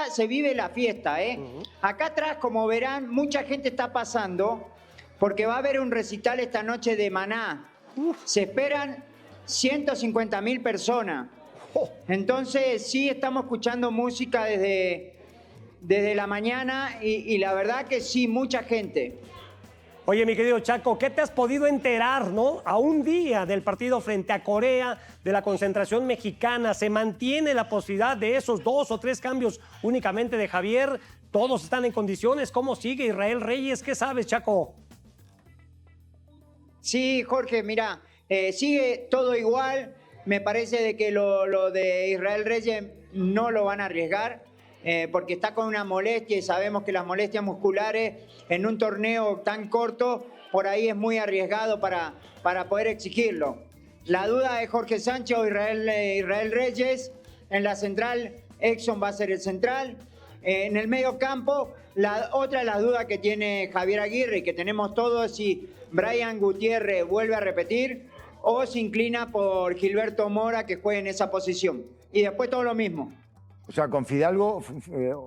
se vive la fiesta, ¿eh? Acá atrás, como verán, mucha gente está pasando porque va a haber un recital esta noche de Maná. Se esperan 150.000 personas. Entonces, sí estamos escuchando música desde la mañana y la verdad que sí, mucha gente. Oye, mi querido Chaco, ¿qué te has podido enterar, no? A un día del partido frente a Corea, de la concentración mexicana, ¿se mantiene la posibilidad de esos 2 o 3 cambios únicamente de Javier? ¿Todos están en condiciones? ¿Cómo sigue Israel Reyes? ¿Qué sabes, Chaco? Sí, Jorge, mira, sigue todo igual. Me parece de que lo de Israel Reyes no lo van a arriesgar. Porque está con una molestia y sabemos que las molestias musculares en un torneo tan corto, por ahí es muy arriesgado para poder exigirlo. La duda es Jorge Sánchez o Israel Reyes. En la central, Exxon va a ser el central. En el medio campo, otra de las dudas que tiene Javier Aguirre y que tenemos todos es si Brian Gutiérrez vuelve a repetir o se inclina por Gilberto Mora que juegue en esa posición. Y después todo lo mismo. O sea, con Fidalgo,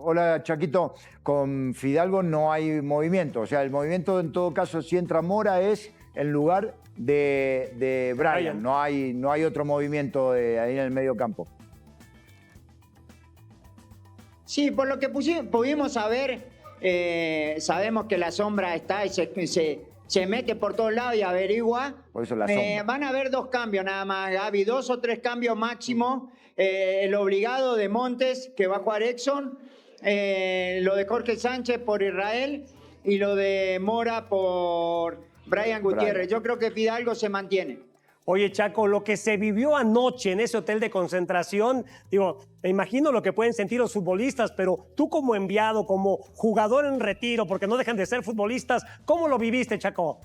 hola Chaquito, con Fidalgo no hay movimiento. O sea, el movimiento en todo caso, si entra Mora, es en lugar de Brian. No hay otro movimiento ahí en el medio campo. Sí, por lo que pudimos saber, sabemos que la sombra está y se mete por todos lados y averigua. Por eso la sombra. Van a haber 2 cambios nada más, Gaby, 2 o 3 cambios máximo. El obligado de Montes, que va a jugar Exxon, lo de Jorge Sánchez por Israel y lo de Mora por Brian Gutiérrez. Yo creo que Fidalgo se mantiene. Oye, Chaco, lo que se vivió anoche en ese hotel de concentración, digo, me imagino lo que pueden sentir los futbolistas, pero tú como enviado, como jugador en retiro, porque no dejan de ser futbolistas, ¿cómo lo viviste, Chaco?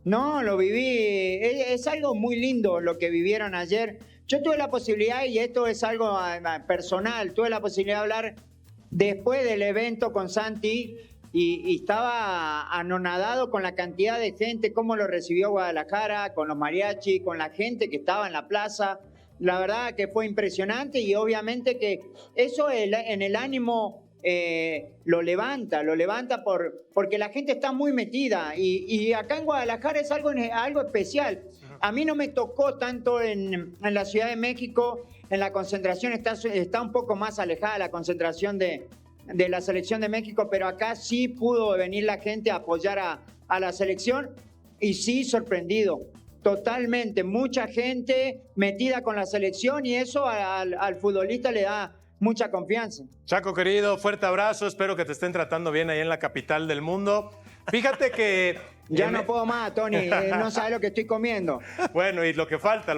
No, lo viví. Es algo muy lindo lo que vivieron ayer. Yo tuve la posibilidad, y esto es algo personal, tuve la posibilidad de hablar después del evento con Santi y estaba anonadado con la cantidad de gente, cómo lo recibió Guadalajara, con los mariachi, con la gente que estaba en la plaza. La verdad que fue impresionante y obviamente que eso en el ánimo lo levanta porque la gente está muy metida y acá en Guadalajara es algo especial. A mí no me tocó tanto en la Ciudad de México, en la concentración está un poco más alejada la concentración de la selección de México, pero acá sí pudo venir la gente a apoyar a la selección y sí sorprendido. Totalmente, mucha gente metida con la selección y eso al futbolista le da mucha confianza. Chaco, querido, fuerte abrazo. Espero que te estén tratando bien ahí en la capital del mundo. Fíjate que... Ya no puedo más, Tony. No sabes lo que estoy comiendo. Bueno, y lo que falta,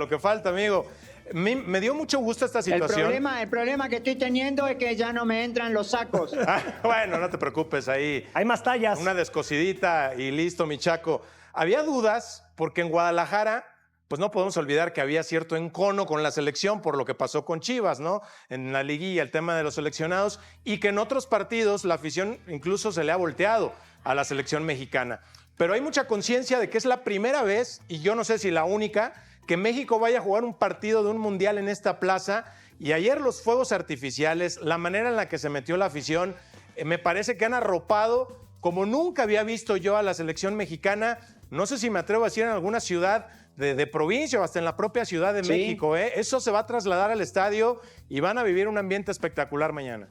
amigo. Me dio mucho gusto esta situación. El problema que estoy teniendo es que ya no me entran los sacos. Bueno, no te preocupes ahí. Hay más tallas. Una descosidita y listo, mi Chaco. Había dudas porque en Guadalajara... pues no podemos olvidar que había cierto encono con la selección por lo que pasó con Chivas, ¿no? En la liguilla, el tema de los seleccionados, y que en otros partidos la afición incluso se le ha volteado a la selección mexicana. Pero hay mucha conciencia de que es la primera vez, y yo no sé si la única, que México vaya a jugar un partido de un mundial en esta plaza. Y ayer los fuegos artificiales, la manera en la que se metió la afición, me parece que han arropado como nunca había visto yo a la selección mexicana. No sé si me atrevo a decir en alguna ciudad de provincia o hasta en la propia Ciudad de México. Eso se va a trasladar al estadio y van a vivir un ambiente espectacular mañana.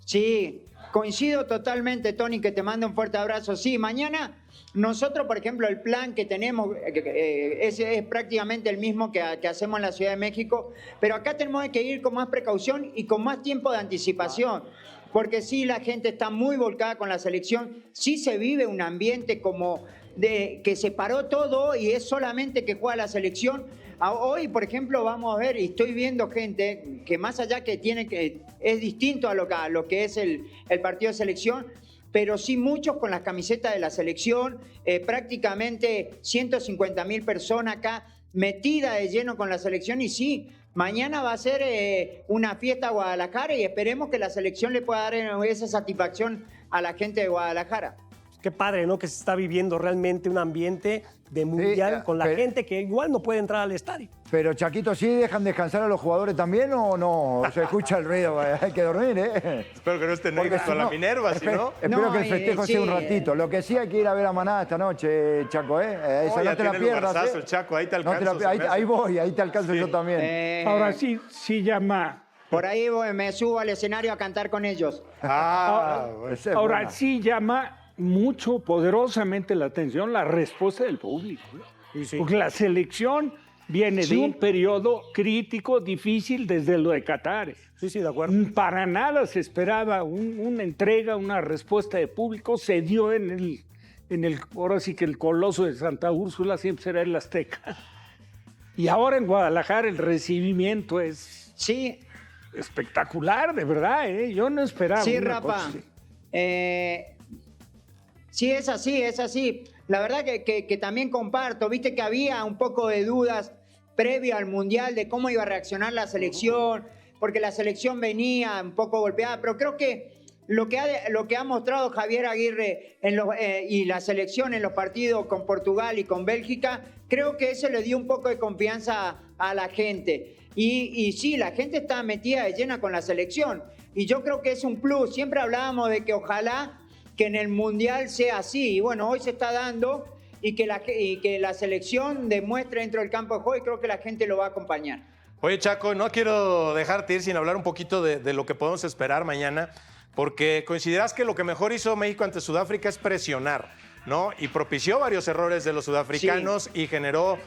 Sí, coincido totalmente, Tony, que te mando un fuerte abrazo. Sí, mañana nosotros, por ejemplo, el plan que tenemos es prácticamente el mismo que hacemos en la Ciudad de México, pero acá tenemos que ir con más precaución y con más tiempo de anticipación. Porque sí, la gente está muy volcada con la selección, sí se vive un ambiente como que se paró todo y es solamente que juega la selección. Hoy, por ejemplo, vamos a ver, y estoy viendo gente que más allá que es distinto a lo que es el partido de selección, pero sí muchos con las camisetas de la selección, prácticamente 150.000 personas acá metidas de lleno con la selección y sí, mañana va a ser una fiesta a Guadalajara y esperemos que la selección le pueda dar esa satisfacción a la gente de Guadalajara. Qué padre, ¿no? Que se está viviendo realmente un ambiente de mundial con la gente que igual no puede entrar al estadio. Pero, Chaquito, ¿sí dejan descansar a los jugadores también o no? Se escucha el ruido, hay que dormir, ¿eh? Espero que no estén negros con la Minerva, si no. Espero que el festejo sea un ratito. Lo que sí hay que ir a ver a Manada esta noche, Chaco, ¿eh? Esa no te la pierdas. El Chaco, ahí te alcanzo. Ahí voy, ahí te alcanzo yo también. Ahora sí llama. Por ahí me subo al escenario a cantar con ellos. Ahora sí llama mucho, poderosamente la atención la respuesta del público. Sí. Porque la selección viene de un periodo crítico, difícil desde lo de Qatar. Sí, de acuerdo. Para nada se esperaba una entrega, una respuesta de público. Se dio ahora sí que el coloso de Santa Úrsula siempre será el Azteca. Y ahora en Guadalajara el recibimiento es espectacular, de verdad. Yo no esperaba. Sí, una Rafa. cosa así. Sí, es así. La verdad que también comparto. Viste que había un poco de dudas previo al Mundial de cómo iba a reaccionar la selección, porque la selección venía un poco golpeada, pero creo que lo que ha mostrado Javier Aguirre y la selección en los partidos con Portugal y con Bélgica, creo que eso le dio un poco de confianza a la gente. Y sí, la gente está metida de llena con la selección. Y yo creo que es un plus. Siempre hablábamos de que ojalá que en el Mundial sea así. Y bueno, hoy se está dando y que la selección demuestre dentro del campo de juego y creo que la gente lo va a acompañar. Oye, Chaco, no quiero dejarte ir sin hablar un poquito de lo que podemos esperar mañana, porque coincidirás que lo que mejor hizo México ante Sudáfrica es presionar, ¿no? Y propició varios errores de los sudafricanos y generó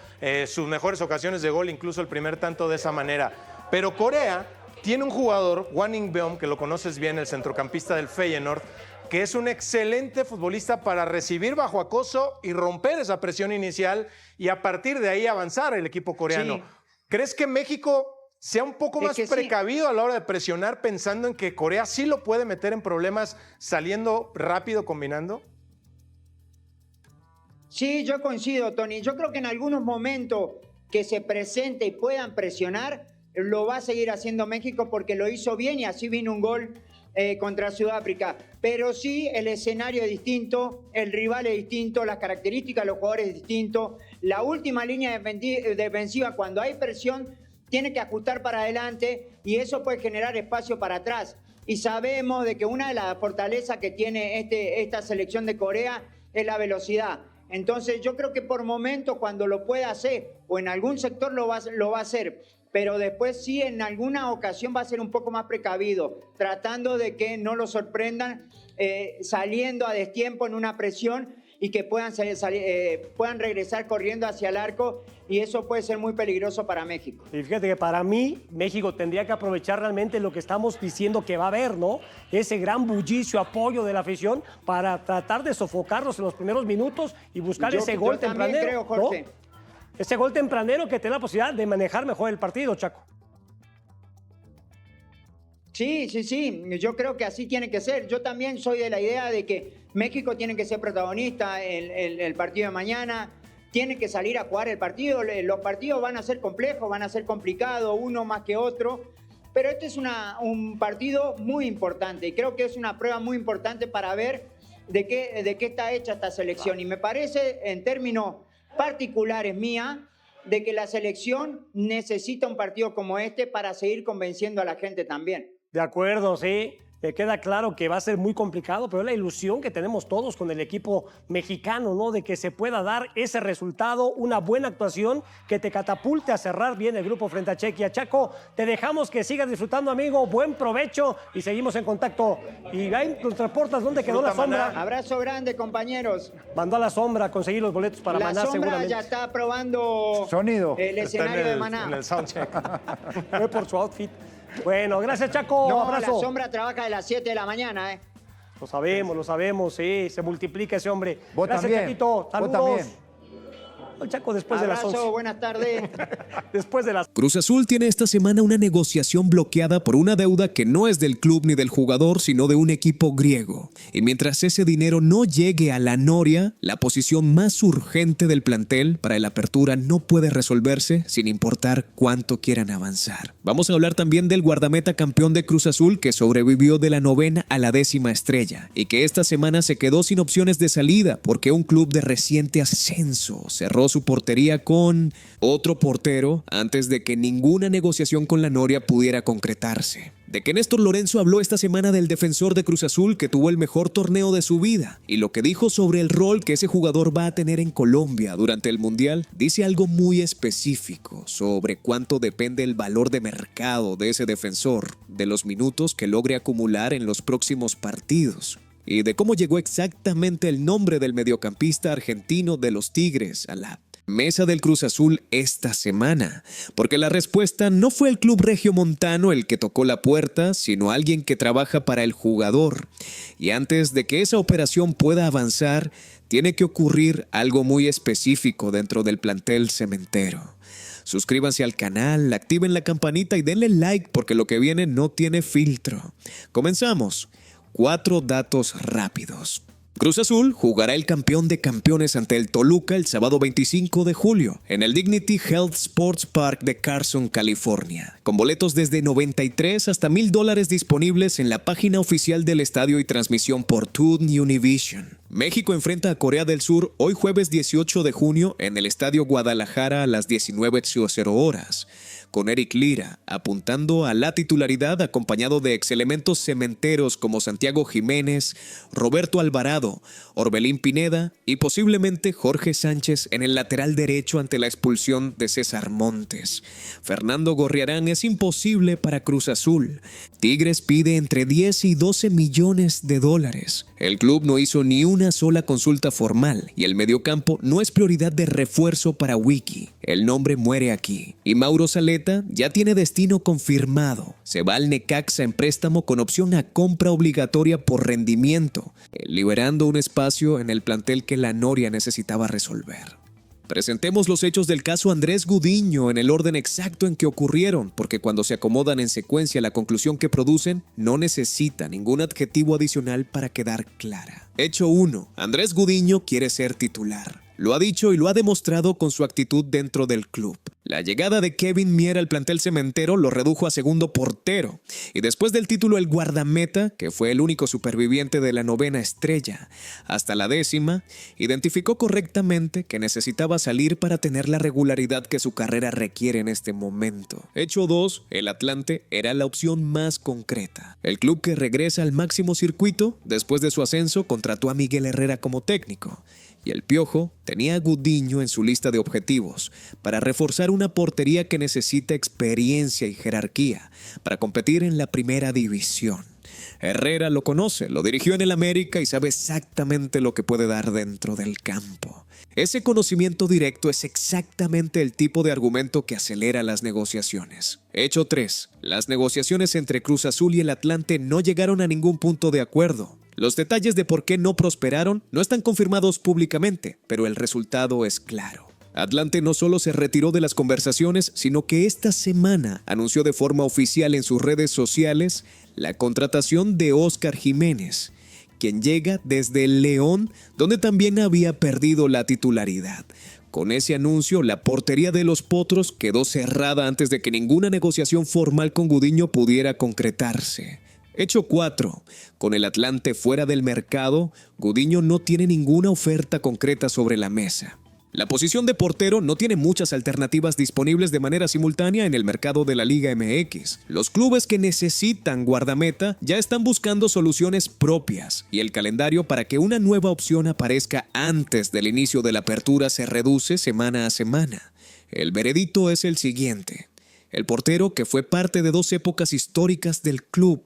sus mejores ocasiones de gol, incluso el primer tanto de esa manera. Pero Corea tiene un jugador, Hwang In-beom, que lo conoces bien, el centrocampista del Feyenoord, que es un excelente futbolista para recibir bajo acoso y romper esa presión inicial y a partir de ahí avanzar el equipo coreano. Sí. ¿Crees que México sea un poco más precavido a la hora de presionar pensando en que Corea sí lo puede meter en problemas saliendo rápido, combinando? Sí, yo coincido, Tony. Yo creo que en algunos momentos que se presente y puedan presionar, lo va a seguir haciendo México porque lo hizo bien y así vino un gol contra Sudáfrica. Pero sí, el escenario es distinto, el rival es distinto, las características de los jugadores es distinto. La última línea defensiva, cuando hay presión, tiene que ajustar para adelante y eso puede generar espacio para atrás. Y sabemos de que una de las fortalezas que tiene esta selección de Corea es la velocidad. Entonces yo creo que por momentos cuando lo pueda hacer o en algún sector lo va a hacer, pero después sí en alguna ocasión va a ser un poco más precavido, tratando de que no lo sorprendan saliendo a destiempo en una presión y que puedan regresar corriendo hacia el arco y eso puede ser muy peligroso para México. Y fíjate que para mí, México tendría que aprovechar realmente lo que estamos diciendo que va a haber, ¿no? Ese gran bullicio, apoyo de la afición para tratar de sofocarlos en los primeros minutos y buscar ese gol tempranero. Yo también creo, Jorge. ¿No? Ese gol tempranero que te da la posibilidad de manejar mejor el partido, Chaco. Sí, yo creo que así tiene que ser. Yo también soy de la idea de que México tiene que ser protagonista el partido de mañana, tiene que salir a jugar el partido. Los partidos van a ser complejos, van a ser complicados, uno más que otro, pero este es un partido muy importante y creo que es una prueba muy importante para ver de qué está hecha esta selección. Y me parece, en términos particulares mía, de que la selección necesita un partido como este para seguir convenciendo a la gente también. De acuerdo, sí. Me queda claro que va a ser muy complicado, pero es la ilusión que tenemos todos con el equipo mexicano, ¿no? De que se pueda dar ese resultado, una buena actuación que te catapulte a cerrar bien el grupo frente a Chequia. Chaco, te dejamos que sigas disfrutando, amigo. Buen provecho y seguimos en contacto. Y ahí nos transportas dónde quedó la sombra. Abrazo grande, compañeros. Mandó a la sombra a conseguir los boletos para Maná, seguramente. La sombra ya está probando sonido. El escenario de Maná. En el soundcheck. Fue por su outfit. Bueno, gracias, Chaco. No, abrazo. la sombra trabaja de las 7 de la mañana, ¿eh? Lo sabemos, sí. Se multiplica ese hombre. Vos gracias, también. Chaquito. Vos Saludos. también. Chaco, después de las 11. Buenas tardes. Después de las... Cruz Azul tiene esta semana una negociación bloqueada por una deuda que no es del club ni del jugador, sino de un equipo griego. Y mientras ese dinero no llegue a la noria, la posición más urgente del plantel para el apertura no puede resolverse sin importar cuánto quieran avanzar. Vamos a hablar también del guardameta campeón de Cruz Azul que sobrevivió de la 9ª a la 10ª estrella y que esta semana se quedó sin opciones de salida porque un club de reciente ascenso cerró su portería con otro portero antes de que ninguna negociación con la noria pudiera concretarse. De que Néstor Lorenzo habló esta semana del defensor de Cruz Azul que tuvo el mejor torneo de su vida y lo que dijo sobre el rol que ese jugador va a tener en Colombia durante el Mundial, dice algo muy específico sobre cuánto depende el valor de mercado de ese defensor, de los minutos que logre acumular en los próximos partidos y de cómo llegó exactamente el nombre del mediocampista argentino de los Tigres a la mesa del Cruz Azul esta semana, porque la respuesta no fue el club regiomontano el que tocó la puerta, sino alguien que trabaja para el jugador. Y antes de que esa operación pueda avanzar, tiene que ocurrir algo muy específico dentro del plantel cementero. Suscríbanse al canal, activen la campanita y denle like porque lo que viene no tiene filtro. Comenzamos. 4 datos rápidos. Cruz Azul jugará el campeón de campeones ante el Toluca el sábado 25 de julio en el Dignity Health Sports Park de Carson, California, con boletos desde $93 hasta $1,000 disponibles en la página oficial del estadio y transmisión por Toon Univision. México enfrenta a Corea del Sur hoy jueves 18 de junio en el Estadio Guadalajara a las 19:00 horas, con Eric Lira apuntando a la titularidad acompañado de exelementos cementeros como Santiago Jiménez, Roberto Alvarado, Orbelín Pineda y posiblemente Jorge Sánchez en el lateral derecho ante la expulsión de César Montes. Fernando Gorriarán es imposible para Cruz Azul. Tigres pide entre 10 y 12 millones de dólares. El club no hizo ni una sola consulta formal y el mediocampo no es prioridad de refuerzo para Wiki. El nombre muere aquí. Y Mauro Zaleta ya tiene destino confirmado. Se va al Necaxa en préstamo con opción a compra obligatoria por rendimiento, liberando un espacio en el plantel que la noria necesitaba resolver. Presentemos los hechos del caso Andrés Gudiño en el orden exacto en que ocurrieron, porque cuando se acomodan en secuencia la conclusión que producen, no necesita ningún adjetivo adicional para quedar clara. Hecho 1. Andrés Gudiño quiere ser titular. Lo ha dicho y lo ha demostrado con su actitud dentro del club. La llegada de Kevin Mier al plantel cementero lo redujo a segundo portero. Y después del título el guardameta, que fue el único superviviente de la 9ª estrella, hasta la 10ª, identificó correctamente que necesitaba salir para tener la regularidad que su carrera requiere en este momento. Hecho 2, el Atlante era la opción más concreta. El club que regresa al máximo circuito, después de su ascenso, contrató a Miguel Herrera como técnico. Y el Piojo tenía a Gudiño en su lista de objetivos para reforzar una portería que necesita experiencia y jerarquía para competir en la primera división. Herrera lo conoce, lo dirigió en el América y sabe exactamente lo que puede dar dentro del campo. Ese conocimiento directo es exactamente el tipo de argumento que acelera las negociaciones. Hecho 3. Las negociaciones entre Cruz Azul y el Atlante no llegaron a ningún punto de acuerdo. Los detalles de por qué no prosperaron no están confirmados públicamente, pero el resultado es claro. Atlante no solo se retiró de las conversaciones, sino que esta semana anunció de forma oficial en sus redes sociales la contratación de Óscar Jiménez, quien llega desde el León, donde también había perdido la titularidad. Con ese anuncio, la portería de los Potros quedó cerrada antes de que ninguna negociación formal con Gudiño pudiera concretarse. Hecho 4. Con el Atlante fuera del mercado, Gudiño no tiene ninguna oferta concreta sobre la mesa. La posición de portero no tiene muchas alternativas disponibles de manera simultánea en el mercado de la Liga MX. Los clubes que necesitan guardameta ya están buscando soluciones propias y el calendario para que una nueva opción aparezca antes del inicio de la apertura se reduce semana a semana. El veredicto es el siguiente. El portero, que fue parte de 2 épocas históricas del club,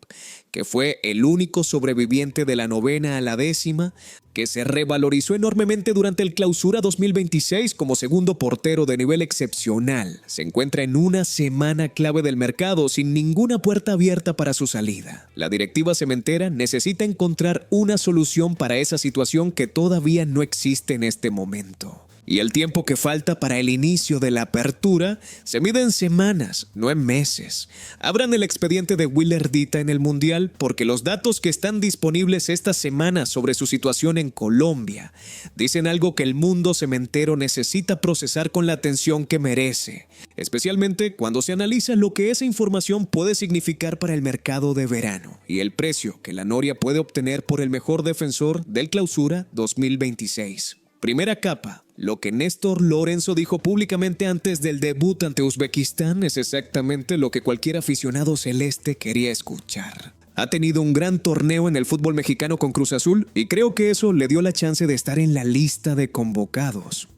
que fue el único sobreviviente de la 9ª a la 10ª, que se revalorizó enormemente durante el Clausura 2026 como segundo portero de nivel excepcional, se encuentra en una semana clave del mercado sin ninguna puerta abierta para su salida. La directiva cementera necesita encontrar una solución para esa situación que todavía no existe en este momento. Y el tiempo que falta para el inicio de la apertura se mide en semanas, no en meses. Abran el expediente de Will Dita en el Mundial porque los datos que están disponibles esta semana sobre su situación en Colombia dicen algo que el mundo cementero necesita procesar con la atención que merece, especialmente cuando se analiza lo que esa información puede significar para el mercado de verano y el precio que la Noria puede obtener por el mejor defensor del Clausura 2026. Primera capa. Lo que Néstor Lorenzo dijo públicamente antes del debut ante Uzbekistán es exactamente lo que cualquier aficionado celeste quería escuchar. Ha tenido un gran torneo en el fútbol mexicano con Cruz Azul y creo que eso le dio la chance de estar en la lista de convocados.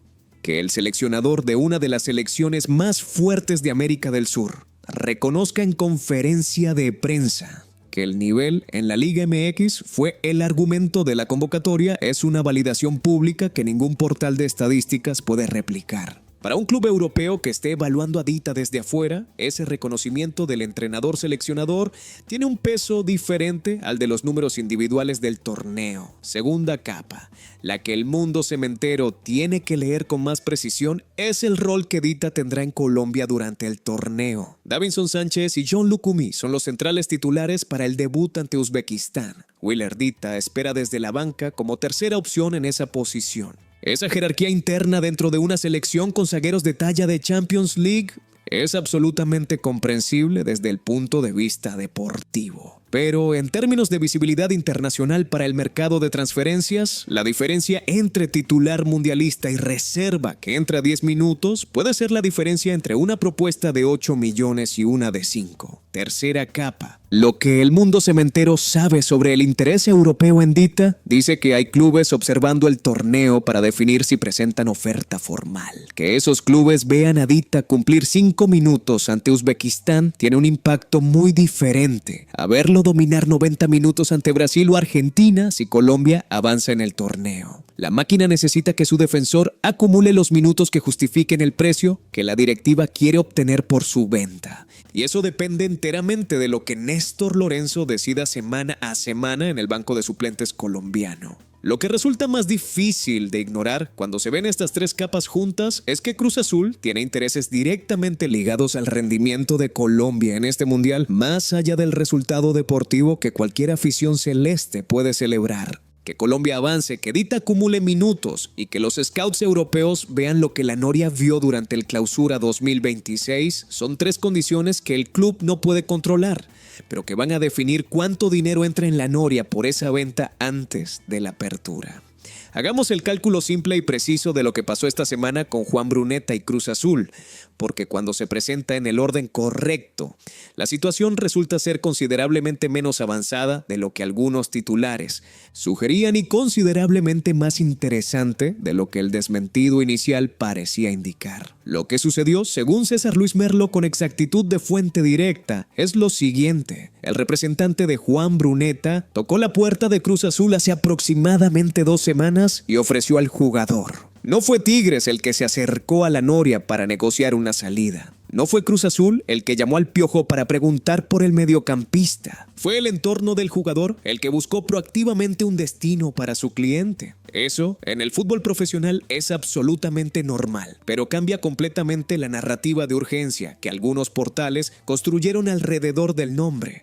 Que el seleccionador de una de las selecciones más fuertes de América del Sur reconozca en conferencia de prensa que el nivel en la Liga MX fue el argumento de la convocatoria es una validación pública que ningún portal de estadísticas puede replicar. Para un club europeo que esté evaluando a Dita desde afuera, ese reconocimiento del entrenador seleccionador tiene un peso diferente al de los números individuales del torneo. Segunda capa. La que el mundo cementero tiene que leer con más precisión es el rol que Dita tendrá en Colombia durante el torneo. Davinson Sánchez y John Lucumí son los centrales titulares para el debut ante Uzbekistán. Willer Dita espera desde la banca como tercera opción en esa posición. Esa jerarquía interna dentro de una selección con zagueros de talla de Champions League es absolutamente comprensible desde el punto de vista deportivo. Pero en términos de visibilidad internacional para el mercado de transferencias, la diferencia entre titular mundialista y reserva que entra a 10 minutos puede ser la diferencia entre una propuesta de 8 millones y una de 5. Tercera capa. Lo que el mundo cementero sabe sobre el interés europeo en Dita dice que hay clubes observando el torneo para definir si presentan oferta formal. Que esos clubes vean a Dita cumplir 5 minutos ante Uzbekistán tiene un impacto muy diferente a verlo dominar 90 minutos ante Brasil o Argentina si Colombia avanza en el torneo. La máquina necesita que su defensor acumule los minutos que justifiquen el precio que la directiva quiere obtener por su venta. Y eso depende enteramente de lo que Néstor Lorenzo decida semana a semana en el banco de suplentes colombiano. Lo que resulta más difícil de ignorar cuando se ven estas tres capas juntas es que Cruz Azul tiene intereses directamente ligados al rendimiento de Colombia en este mundial, más allá del resultado deportivo que cualquier afición celeste puede celebrar. Que Colombia avance, que Dita acumule minutos y que los scouts europeos vean lo que la Noria vio durante el Clausura 2026 son tres condiciones que el club no puede controlar, pero que van a definir cuánto dinero entra en la Noria por esa venta antes de la apertura. Hagamos el cálculo simple y preciso de lo que pasó esta semana con Juan Bruneta y Cruz Azul, porque cuando se presenta en el orden correcto, la situación resulta ser considerablemente menos avanzada de lo que algunos titulares sugerían y considerablemente más interesante de lo que el desmentido inicial parecía indicar. Lo que sucedió, según César Luis Merlo con exactitud de fuente directa, es lo siguiente. El representante de Juan Bruneta tocó la puerta de Cruz Azul hace aproximadamente 2 semanas y ofreció al jugador. No fue Tigres el que se acercó a la Noria para negociar una salida. No fue Cruz Azul el que llamó al Piojo para preguntar por el mediocampista. Fue el entorno del jugador el que buscó proactivamente un destino para su cliente. Eso, en el fútbol profesional, es absolutamente normal, pero cambia completamente la narrativa de urgencia que algunos portales construyeron alrededor del nombre.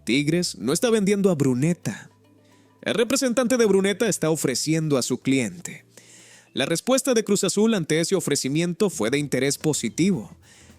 Tigres no está vendiendo a Bruneta. El representante de Bruneta está ofreciendo a su cliente. La respuesta de Cruz Azul ante ese ofrecimiento fue de interés positivo.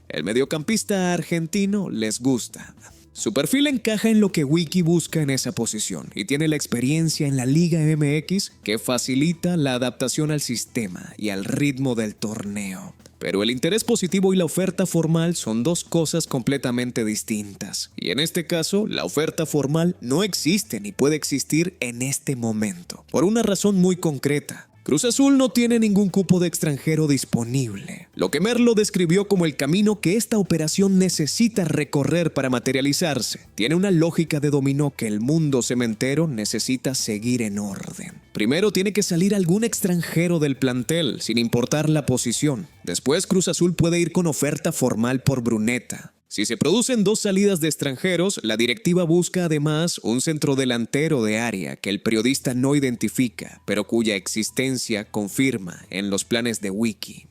El mediocampista argentino les gusta. Su perfil encaja en lo que Wiki busca en esa posición y tiene la experiencia en la Liga MX que facilita la adaptación al sistema y al ritmo del torneo. Pero el interés positivo y la oferta formal son dos cosas completamente distintas. Y en este caso, la oferta formal no existe ni puede existir en este momento, por una razón muy concreta. Cruz Azul no tiene ningún cupo de extranjero disponible, lo que Merlo describió como el camino que esta operación necesita recorrer para materializarse. Tiene una lógica de dominó que el mundo cementero necesita seguir en orden. Primero tiene que salir algún extranjero del plantel, sin importar la posición. Después Cruz Azul puede ir con oferta formal por Bruneta. Si se producen 2 salidas de extranjeros, la directiva busca además un centrodelantero de área que el periodista no identifica, pero cuya existencia confirma en los planes de Wiki.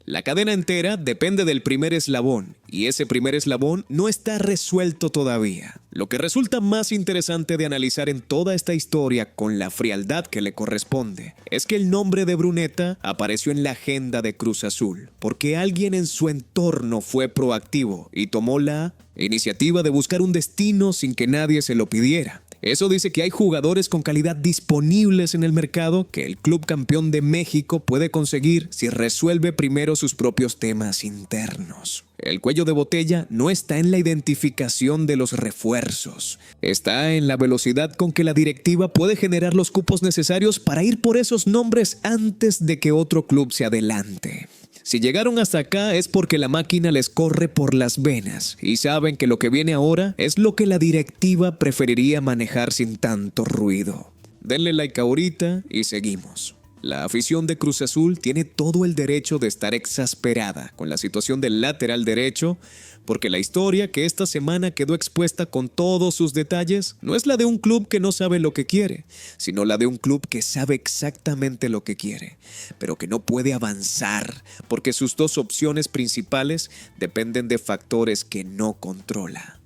La cadena entera depende del primer eslabón, y ese primer eslabón no está resuelto todavía. Lo que resulta más interesante de analizar en toda esta historia con la frialdad que le corresponde es que el nombre de Bruneta apareció en la agenda de Cruz Azul, porque alguien en su entorno fue proactivo y tomó la iniciativa de buscar un destino sin que nadie se lo pidiera. Eso dice que hay jugadores con calidad disponibles en el mercado que el club campeón de México puede conseguir si resuelve primero sus propios temas internos. El cuello de botella no está en la identificación de los refuerzos, está en la velocidad con que la directiva puede generar los cupos necesarios para ir por esos nombres antes de que otro club se adelante. Si llegaron hasta acá es porque la máquina les corre por las venas y saben que lo que viene ahora es lo que la directiva preferiría manejar sin tanto ruido. Denle like ahorita y seguimos. La afición de Cruz Azul tiene todo el derecho de estar exasperada con la situación del lateral derecho, porque la historia que esta semana quedó expuesta con todos sus detalles no es la de un club que no sabe lo que quiere, sino la de un club que sabe exactamente lo que quiere, pero que no puede avanzar porque sus 2 opciones principales dependen de factores que no controla.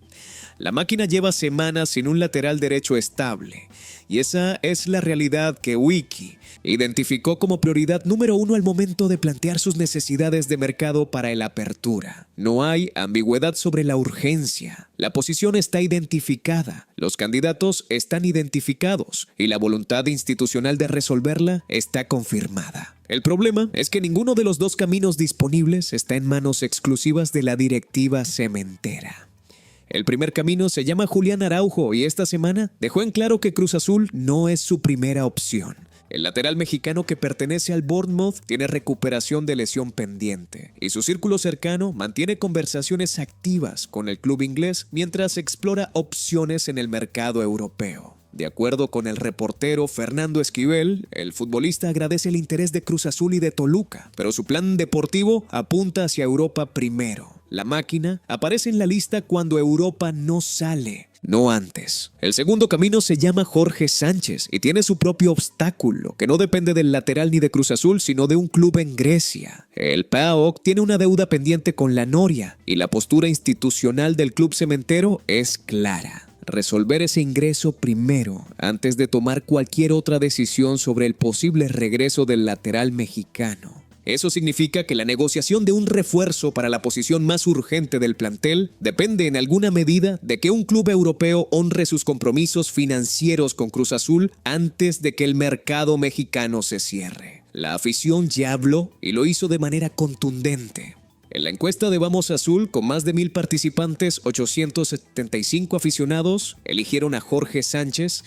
La máquina lleva semanas sin un lateral derecho estable, y esa es la realidad que Wiki identificó como prioridad número 1 al momento de plantear sus necesidades de mercado para el apertura. No hay ambigüedad sobre la urgencia. La posición está identificada, los candidatos están identificados y la voluntad institucional de resolverla está confirmada. El problema es que ninguno de los 2 caminos disponibles está en manos exclusivas de la directiva cementera. El primer camino se llama Julián Araujo y esta semana dejó en claro que Cruz Azul no es su primera opción. El lateral mexicano que pertenece al Bournemouth tiene recuperación de lesión pendiente y su círculo cercano mantiene conversaciones activas con el club inglés mientras explora opciones en el mercado europeo. De acuerdo con el reportero Fernando Esquivel, el futbolista agradece el interés de Cruz Azul y de Toluca, pero su plan deportivo apunta hacia Europa primero. La máquina aparece en la lista cuando Europa no sale, no antes. El segundo camino se llama Jorge Sánchez y tiene su propio obstáculo, que no depende del lateral ni de Cruz Azul, sino de un club en Grecia. El PAOK tiene una deuda pendiente con la Noria y la postura institucional del club cementero es clara: resolver ese ingreso primero, antes de tomar cualquier otra decisión sobre el posible regreso del lateral mexicano. Eso significa que la negociación de un refuerzo para la posición más urgente del plantel depende en alguna medida de que un club europeo honre sus compromisos financieros con Cruz Azul antes de que el mercado mexicano se cierre. La afición ya habló y lo hizo de manera contundente. En la encuesta de Vamos Azul, con más de 1,000 participantes, 875 aficionados eligieron a Jorge Sánchez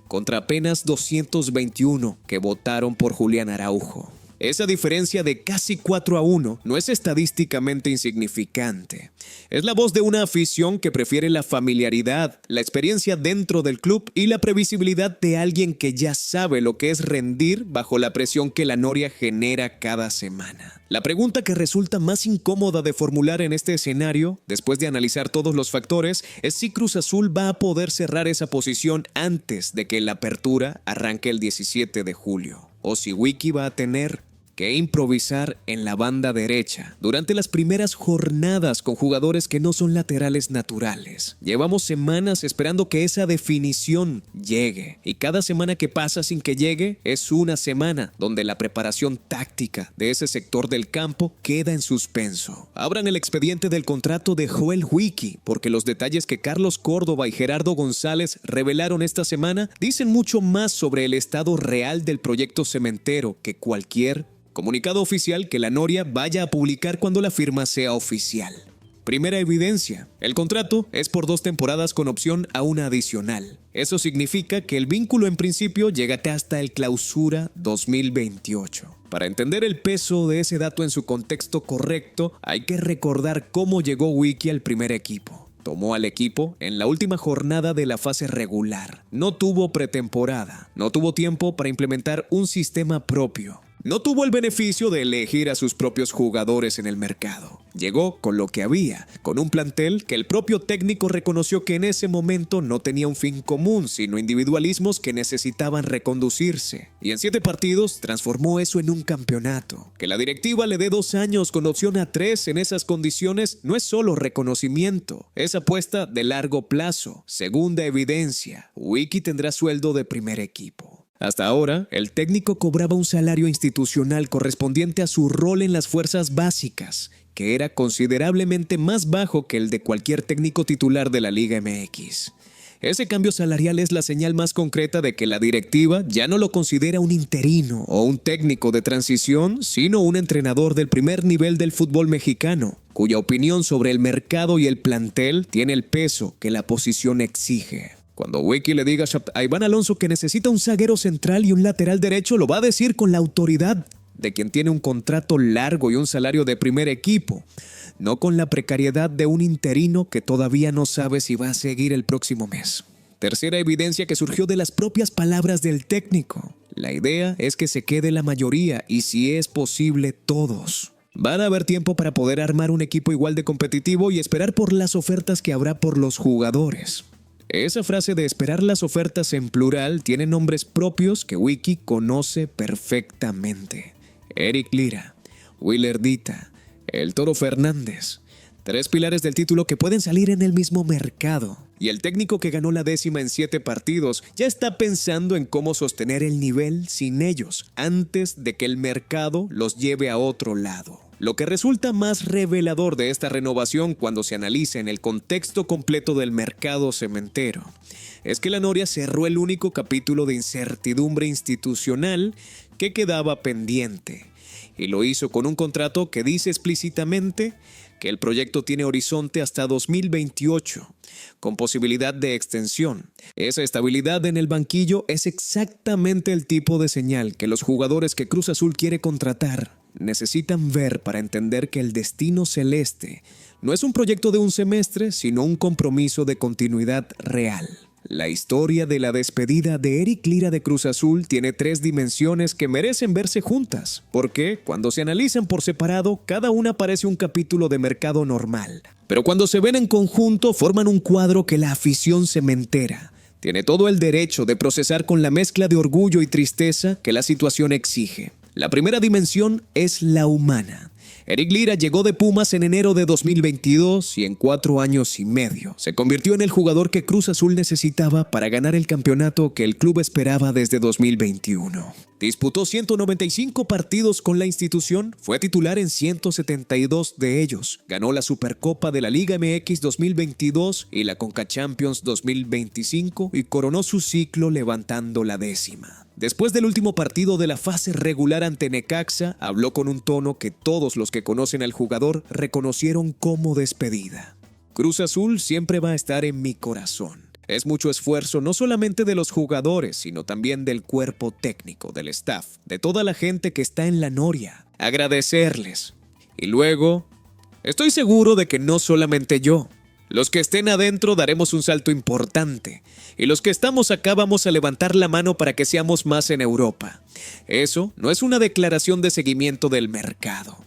contra apenas 221 que votaron por Julián Araujo. Esa diferencia de casi 4-1 no es estadísticamente insignificante. Es la voz de una afición que prefiere la familiaridad, la experiencia dentro del club y la previsibilidad de alguien que ya sabe lo que es rendir bajo la presión que la Noria genera cada semana. La pregunta que resulta más incómoda de formular en este escenario, después de analizar todos los factores, es si Cruz Azul va a poder cerrar esa posición antes de que la apertura arranque el 17 de julio, o si Wiki va a tener que improvisar en la banda derecha durante las primeras jornadas con jugadores que no son laterales naturales. Llevamos semanas esperando que esa definición llegue y cada semana que pasa sin que llegue es una semana donde la preparación táctica de ese sector del campo queda en suspenso. Abran el expediente del contrato de Joel Wiki, porque los detalles que Carlos Córdoba y Gerardo González revelaron esta semana dicen mucho más sobre el estado real del proyecto cementero que cualquier comunicado oficial que la Noria vaya a publicar cuando la firma sea oficial. Primera evidencia: el contrato es por 2 temporadas con opción a una adicional. Eso significa que el vínculo en principio llega hasta el Clausura 2028. Para entender el peso de ese dato en su contexto correcto, hay que recordar cómo llegó Wiki al primer equipo. Tomó al equipo en la última jornada de la fase regular. No tuvo pretemporada. No tuvo tiempo para implementar un sistema propio. No tuvo el beneficio de elegir a sus propios jugadores en el mercado. Llegó con lo que había, con un plantel que el propio técnico reconoció que en ese momento no tenía un fin común, sino individualismos que necesitaban reconducirse. Y en 7 partidos transformó eso en un campeonato. Que la directiva le dé 2 años con opción a 3 en esas condiciones no es solo reconocimiento, es apuesta de largo plazo. Segunda evidencia, Wiki tendrá sueldo de primer equipo. Hasta ahora, el técnico cobraba un salario institucional correspondiente a su rol en las fuerzas básicas, que era considerablemente más bajo que el de cualquier técnico titular de la Liga MX. Ese cambio salarial es la señal más concreta de que la directiva ya no lo considera un interino o un técnico de transición, sino un entrenador del primer nivel del fútbol mexicano, cuya opinión sobre el mercado y el plantel tiene el peso que la posición exige. Cuando Wiki le diga a Iván Alonso que necesita un zaguero central y un lateral derecho, lo va a decir con la autoridad de quien tiene un contrato largo y un salario de primer equipo, no con la precariedad de un interino que todavía no sabe si va a seguir el próximo mes. Tercera evidencia que surgió de las propias palabras del técnico. La idea es que se quede la mayoría y, si es posible, todos. Van a haber tiempo para poder armar un equipo igual de competitivo y esperar por las ofertas que habrá por los jugadores. Esa frase de esperar las ofertas en plural tiene nombres propios que Wiki conoce perfectamente. Eric Lira, Willer Dita, El Toro Fernández. 3 pilares del título que pueden salir en el mismo mercado. Y el técnico que ganó la 10ª en 7 partidos ya está pensando en cómo sostener el nivel sin ellos, antes de que el mercado los lleve a otro lado. Lo que resulta más revelador de esta renovación cuando se analiza en el contexto completo del mercado cementero es que la Noria cerró el único capítulo de incertidumbre institucional que quedaba pendiente, y lo hizo con un contrato que dice explícitamente que el proyecto tiene horizonte hasta 2028, con posibilidad de extensión. Esa estabilidad en el banquillo es exactamente el tipo de señal que los jugadores que Cruz Azul quiere contratar necesitan ver para entender que el destino celeste no es un proyecto de un semestre, sino un compromiso de continuidad real. La historia de la despedida de Eric Lira de Cruz Azul tiene 3 dimensiones que merecen verse juntas, porque cuando se analizan por separado, cada una parece un capítulo de mercado normal. Pero cuando se ven en conjunto, forman un cuadro que la afición cementera tiene todo el derecho de procesar con la mezcla de orgullo y tristeza que la situación exige. La primera dimensión es la humana. Eric Lira llegó de Pumas en enero de 2022 y en 4 años y medio se convirtió en el jugador que Cruz Azul necesitaba para ganar el campeonato que el club esperaba desde 2021. Disputó 195 partidos con la institución, fue titular en 172 de ellos, ganó la Supercopa de la Liga MX 2022 y la Conca Champions 2025 y coronó su ciclo levantando la 10ª. Después del último partido de la fase regular ante Necaxa, habló con un tono que todos los que conocen al jugador reconocieron como despedida. Cruz Azul siempre va a estar en mi corazón. Es mucho esfuerzo no solamente de los jugadores, sino también del cuerpo técnico, del staff, de toda la gente que está en la Noria. Agradecerles. Y luego, estoy seguro de que no solamente yo. Los que estén adentro daremos un salto importante, y los que estamos acá vamos a levantar la mano para que seamos más en Europa. Eso no es una declaración de seguimiento del mercado.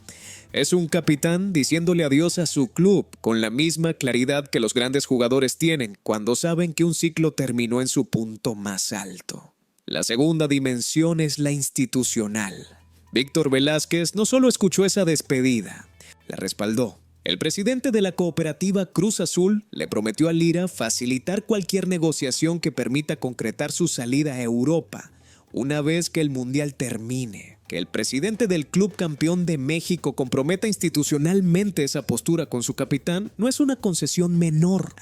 Es un capitán diciéndole adiós a su club con la misma claridad que los grandes jugadores tienen cuando saben que un ciclo terminó en su punto más alto. La segunda dimensión es la institucional. Víctor Velázquez no solo escuchó esa despedida, la respaldó. El presidente de la cooperativa Cruz Azul le prometió a Lira facilitar cualquier negociación que permita concretar su salida a Europa una vez que el Mundial termine. Que el presidente del club campeón de México comprometa institucionalmente esa postura con su capitán no es una concesión menor.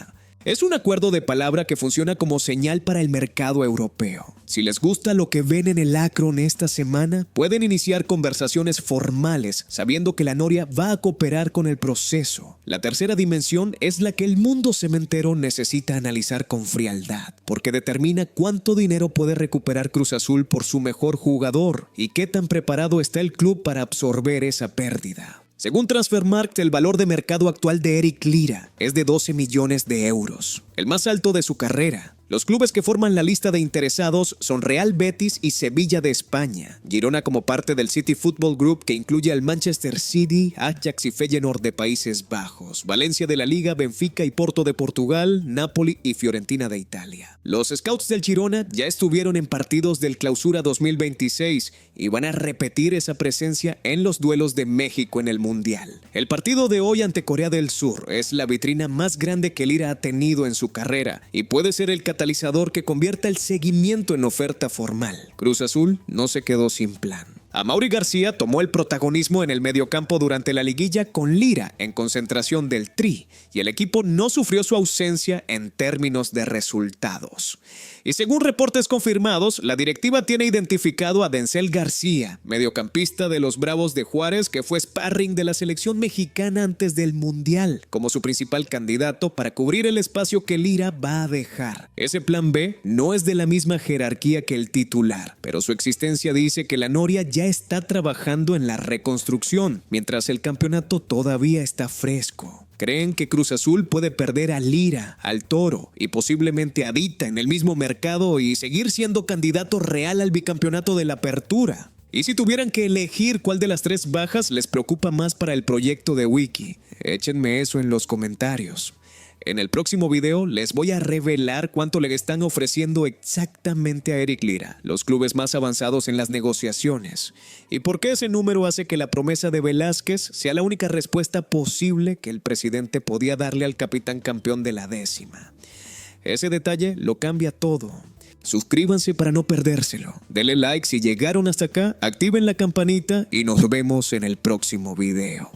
Es un acuerdo de palabra que funciona como señal para el mercado europeo. Si les gusta lo que ven en el Akron esta semana, pueden iniciar conversaciones formales sabiendo que la Noria va a cooperar con el proceso. La tercera dimensión es la que el mundo cementero necesita analizar con frialdad, porque determina cuánto dinero puede recuperar Cruz Azul por su mejor jugador y qué tan preparado está el club para absorber esa pérdida. Según Transfermarkt, el valor de mercado actual de Eric Lira es de 12 millones de euros, el más alto de su carrera. Los clubes que forman la lista de interesados son Real Betis y Sevilla de España, Girona como parte del City Football Group que incluye al Manchester City, Ajax y Feyenoord de Países Bajos, Valencia de la Liga, Benfica y Porto de Portugal, Napoli y Fiorentina de Italia. Los scouts del Girona ya estuvieron en partidos del Clausura 2026 y van a repetir esa presencia en los duelos de México en el Mundial. El partido de hoy ante Corea del Sur es la vitrina más grande que Lira ha tenido en su carrera y puede ser el catalizador que convierta el seguimiento en oferta formal. Cruz Azul no se quedó sin plan. Amaury García tomó el protagonismo en el mediocampo durante la liguilla con Lira en concentración del Tri y el equipo no sufrió su ausencia en términos de resultados. Y según reportes confirmados, la directiva tiene identificado a Denzel García, mediocampista de los Bravos de Juárez que fue sparring de la selección mexicana antes del Mundial, como su principal candidato para cubrir el espacio que Lira va a dejar. Ese plan B no es de la misma jerarquía que el titular, pero su existencia dice que la Noria ya está trabajando en la reconstrucción, mientras el campeonato todavía está fresco. Creen que Cruz Azul puede perder a Lira, al Toro y posiblemente a Dita en el mismo mercado y seguir siendo candidato real al bicampeonato de la Apertura. Y si tuvieran que elegir cuál de las tres bajas les preocupa más para el proyecto de Wiki, échenme eso en los comentarios. En el próximo video les voy a revelar cuánto le están ofreciendo exactamente a Eric Lira, los clubes más avanzados en las negociaciones, y por qué ese número hace que la promesa de Velázquez sea la única respuesta posible que el presidente podía darle al capitán campeón de la 10ª. Ese detalle lo cambia todo. Suscríbanse para no perdérselo, denle like si llegaron hasta acá, activen la campanita y nos vemos en el próximo video.